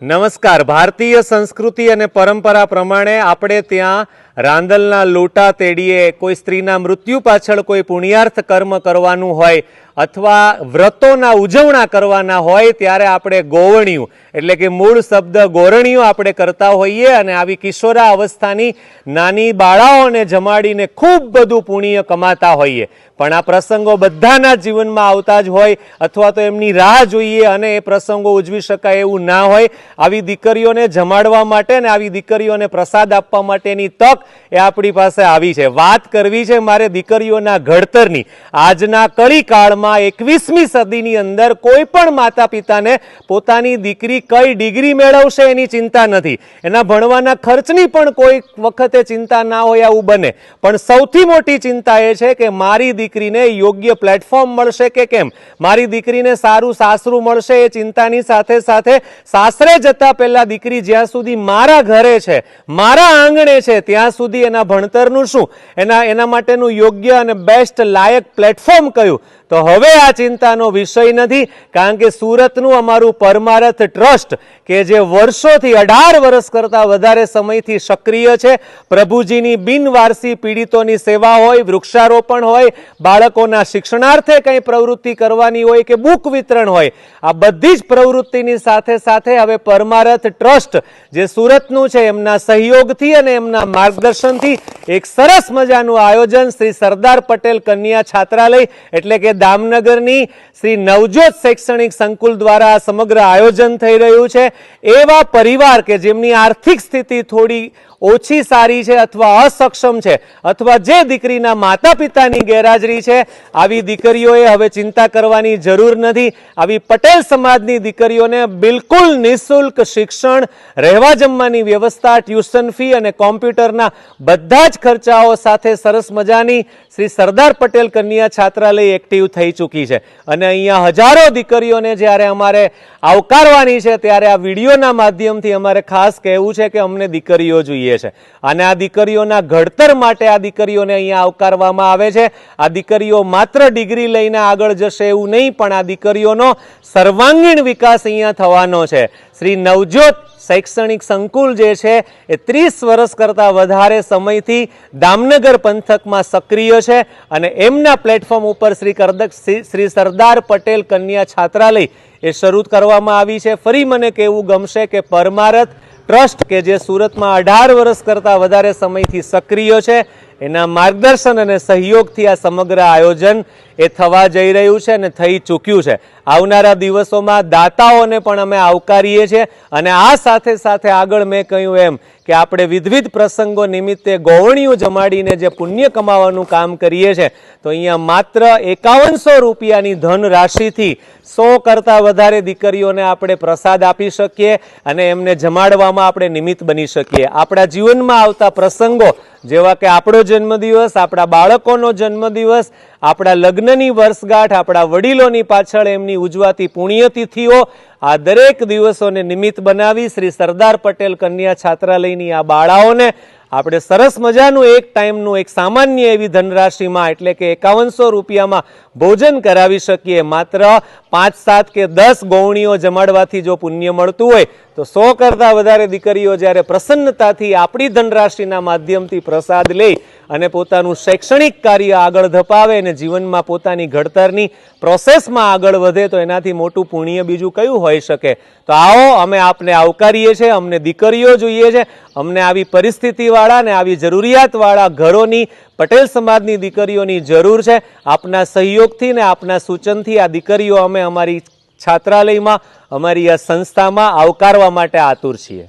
નમસ્કાર. ભારતીય સંસ્કૃતિ અને પરંપરા પ્રમાણે આપણે ત્યાં રાંદલના લોટા તેડીએ, કોઈ સ્ત્રીના મૃત્યુ પાછળ કોઈ પુણ્યાર્થ કર્મ કરવાનું હોય અથવા વ્રતોના ઉજવણા કરવાના હોય ત્યારે આપણે ગોવણિયું એટલે કે મૂળ શબ્દ ગોરણિયું આપણે કરતા હોઈએ અને આવી કિશોરા અવસ્થાની નાની બાળાઓને જમાડીને ખૂબ બધું પુણ્ય કમાતા હોઈએ. પણ આ પ્રસંગો બધાના જીવનમાં આવતા જ હોય અથવા તો એમની રાહ જોઈએ અને એ પ્રસંગો ઉજવી શકાય એવું ના હોય. આવી દીકરીઓને જમાડવા માટે ને આવી દીકરીઓને પ્રસાદ આપવા માટેની તક એ આપણી પાસે આવી છે. વાત કરવી છે મારે દીકરીઓના ઘડતરની. આજના કળી કાળમાં 21મી સદીની અંદર કોઈ પણ માતા પિતાને પોતાની દીકરી કઈ ડિગ્રી મેળવશે એની ચિંતા નથી, એના ભણવાના ખર્ચની પણ કોઈ વખતે ચિંતા ના હોય આવું બને. પણ સૌથી મોટી ચિંતા એ છે કે મારી દીકરીને યોગ્ય પ્લેટફોર્મ મળશે કે કેમ, મારી દીકરીને સારું સાસરું મળશે. એ ચિંતાની સાથે સાથે સાસરે જતા પહેલા દીકરી જ્યાં સુધી મારા ઘરે છે, મારા આંગણે છે, ત્યાં સુધી એના ભણતરનું શું, એના માટેનું યોગ્ય અને બેસ્ટ લાયક પ્લેટફોર્મ કયું, તો હવે આ ચિંતાનો વિષય નથી. કારણ કે સુરતનું અમારું પરમારથ ટ્રસ્ટ કે જે વર્ષોથી 18 વર્ષ કરતાં વધારે સમયથી સક્રિય છે, પ્રભુજીની બિનવારસી પીડિતોની સેવા હોય, વૃક્ષારોપણ હોય, બાળકોના શિક્ષણાર્થે કંઈ પ્રવૃત્તિ કરવાની હોય કે બુક વિતરણ હોય, આ બધી જ પ્રવૃત્તિની સાથે સાથે હવે પરમારથ ટ્રસ્ટ જે સુરતનું છે એમના સહયોગથી અને એમના માર્ગદર્શનથી એક સરસ મજાનું આયોજન શ્રી સરદાર પટેલ કન્યા છાત્રાલય એટલે કે દામનગરની શ્રી નવજોત શૈક્ષણિક સંકુલ દ્વારા આ સમગ્ર આયોજન થઈ રહ્યું છે. એવા પરિવાર કે જેમની આર્થિક સ્થિતિ થોડી ઓછી સારી છે અથવા અસક્ષમ છે અથવા જે દીકરીના માતા પિતાની ગેરહાજરી છે, આવી દીકરીઓએ હવે ચિંતા કરવાની જરૂર નથી. આવી પટેલ સમાજની દીકરીઓને બિલકુલ નિઃશુલ્ક શિક્ષણ, રહેવા જમવાની વ્યવસ્થા, ટ્યુશન ફી અને કોમ્પ્યુટરના બધા જ ખર્ચાઓ સાથે સરસ મજાની શ્રી સરદાર પટેલ કન્યા છાત્રાલય એક્ટિવ થઈ ચૂકી છે. અને અહીંયા હજારો દીકરીઓને જ્યારે અમારે આવકારવાની છે ત્યારે આ વિડીયોના માધ્યમથી અમારે ખાસ કહેવું છે કે અમને દીકરીઓ જોઈએ છે અને આ દીકરીઓના ઘડતર માટે આ દીકરીઓને અહીંયા આવકારવામાં આવે છે. આ દીકરીઓ માત્ર ડિગ્રી લઈને આગળ જશે એવું નહીં, પણ આ દીકરીઓનો સર્વાંગીણ વિકાસ અહીંયા થવાનો છે. શ્રી નવજોત શૈક્ષણિક સંકુલ જે છે એ 30 વર્ષ કરતાં વધારે સમયથી દામનગર પંથકમાં સક્રિય છે અને એમના પ્લેટફોર્મ ઉપર શ્રી સરદાર પટેલ કન્યા છાત્રાલય એ શરૂ કરવામાં આવી છે. ફરી મને કહેવું ગમશે કે પરમારથ ટ્રસ્ટ કે જે સુરતમાં 18 વર્ષ કરતાં વધારે સમયથી સક્રિય છે, એના માર્ગદર્શન અને સહયોગથી આ સમગ્ર આયોજન એ થવા જઈ રહ્યું છે અને થઈ ચૂક્યું છે. આવનારા દિવસોમાં દાતાઓને પણ અમે આવકારીએ છીએ અને આ સાથે સાથે આગળ મેં કહ્યું એમ કે આપણે વિવિધ પ્રસંગો નિમિત્તે ગોવણીઓ જમાડીને જે પુણ્ય કમાવાનું કામ કરીએ છીએ, તો અહીંયા માત્ર 5100 રૂપિયાની ધન રાશિથી 100 કરતાં વધારે દીકરીઓને આપણે પ્રસાદ આપી શકીએ અને એમને જમાડવામાં આપણે નિમિત્ત બની શકીએ. આપણા જીવનમાં આવતા પ્રસંગો જેવા કે આપણો જન્મદિવસ, આપણા બાળકોનો જન્મદિવસ, આપણા લગ્નની વર્ષગાંઠ, આપણા વડીલોની પાછળ એમની ઉજવાતી પુણ્યતિથિઓ, આ દરેક દિવસોને નિમિત્ત બનાવી શ્રી સરદાર પટેલ કન્યા છાત્રાલયની આ બાળાઓને આપણે સરસ મજાનું એક ટાઈમનું એક સામાન્ય એવી ધનરાશિમાં એટલે કે 5100 રૂપિયામાં ભોજન કરાવી શકીએ. માત્ર 5, 7 કે 10 ગોવણીઓ જમાડવાથી જો પુણ્ય મળતું હોય તો 100 કરતાં વધારે દીકરીઓ જ્યારે પ્રસન્નતાથી આપણી ધનરાશિના માધ્યમથી પ્રસાદ લે અને પોતાનું શૈક્ષણિક કાર્ય આગળ ધપાવે અને જીવનમાં પોતાની ઘડતરની પ્રોસેસમાં આગળ વધે તો એનાથી મોટું પુણ્ય બીજું કયું હોઈ શકે. તો આવો, અમે આપને આવકારીએ છીએ. અમને દીકરીઓ જોઈએ છે, અમને આવી પરિસ્થિતિવાળા ને આવી જરૂરિયાતવાળા ઘરોની પટેલ સમાજની દીકરીઓની જરૂર છે. આપના સહયોગથી ને આપના સૂચનથી આ દીકરીઓ અમે અમારી છાત્રાલયમાં, અમારી આ સંસ્થામાં આવકારવા માટે આતુર છીએ.